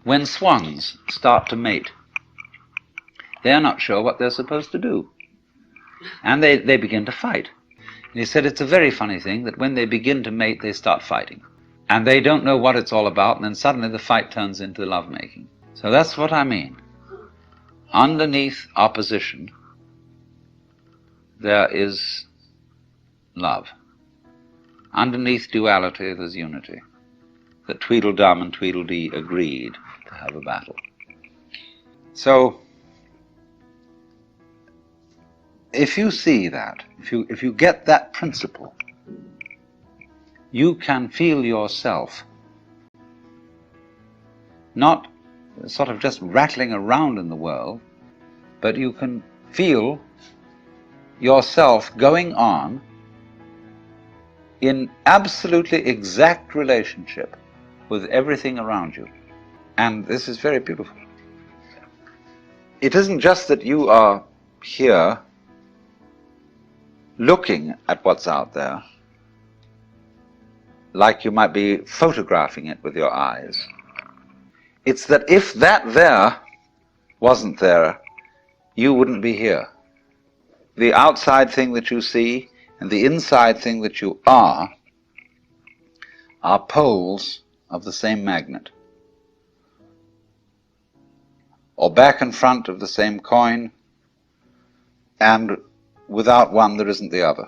When swans start to mate, they're not sure what they're supposed to do. And they begin to fight. And he said it's a very funny thing that when they begin to mate, they start fighting. And they don't know what it's all about, and then suddenly the fight turns into lovemaking. So that's what I mean. Underneath opposition, there is love. Underneath duality, there's unity. That Tweedledum and Tweedledee agreed to have a battle. So, if you see that, if you get that principle, you can feel yourself not sort of just rattling around in the world, but you can feel yourself going on in absolutely exact relationship with everything around you. And this is very beautiful. It isn't just that you are here looking at what's out there, like you might be photographing it with your eyes. It's that if that there wasn't there, you wouldn't be here. The outside thing that you see and the inside thing that you are poles of the same magnet, or back and front of the same coin, and without one there isn't the other.